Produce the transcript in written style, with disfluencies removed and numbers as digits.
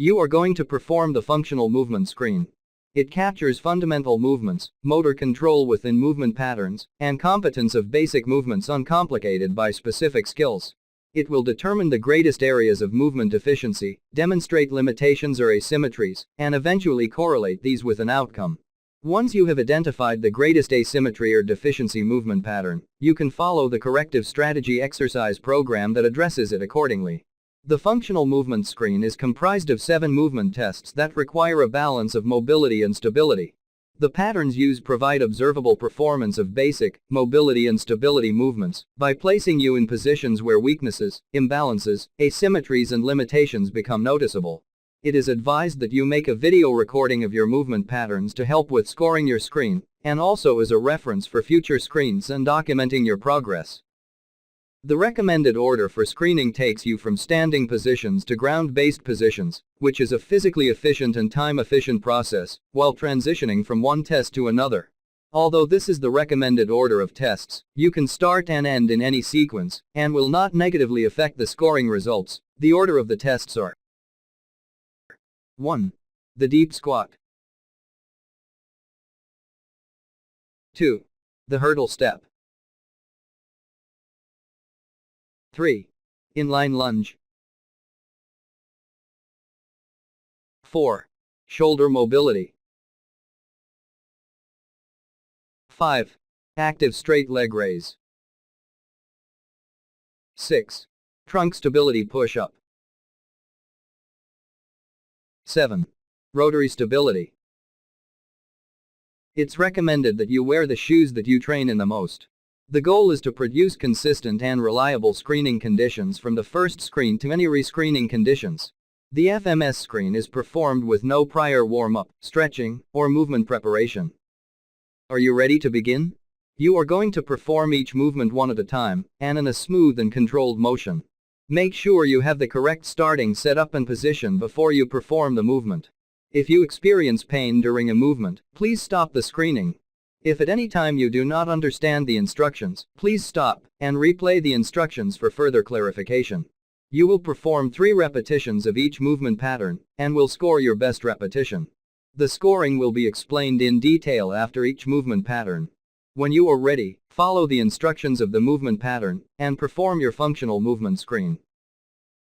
You are going to perform the functional movement screen. It captures fundamental movements, motor control within movement patterns, and competence of basic movements uncomplicated by specific skills. It will determine the greatest areas of movement deficiency, demonstrate limitations or asymmetries, and eventually correlate these with an outcome. Once you have identified the greatest asymmetry or deficiency movement pattern, you can follow the corrective strategy exercise program that addresses it accordingly. The functional movement screen is comprised of 7 movement tests that require a balance of mobility and stability. The patterns used provide observable performance of basic, mobility and stability movements by placing you in positions where weaknesses, imbalances, asymmetries and limitations become noticeable. It is advised that you make a video recording of your movement patterns to help with scoring your screen, and also as a reference for future screens and documenting your progress. The recommended order for screening takes you from standing positions to ground-based positions, which is a physically efficient and time-efficient process, while transitioning from one test to another. Although this is the recommended order of tests, you can start and end in any sequence, and will not negatively affect the scoring results. The order of the tests are: 1. The deep squat. 2. The hurdle step. 3. Inline lunge. 4. Shoulder mobility. 5. Active straight leg raise. 6. Trunk stability push-up. 7. Rotary stability. It's recommended that you wear the shoes that you train in the most. The goal is to produce consistent and reliable screening conditions from the first screen to any rescreening conditions. The FMS screen is performed with no prior warm-up, stretching, or movement preparation. Are you ready to begin? You are going to perform each movement one at a time, and in a smooth and controlled motion. Make sure you have the correct starting setup and position before you perform the movement. If you experience pain during a movement, please stop the screening. If at any time you do not understand the instructions, please stop and replay the instructions for further clarification. You will perform 3 repetitions of each movement pattern and will score your best repetition. The scoring will be explained in detail after each movement pattern. When you are ready, follow the instructions of the movement pattern and perform your functional movement screen.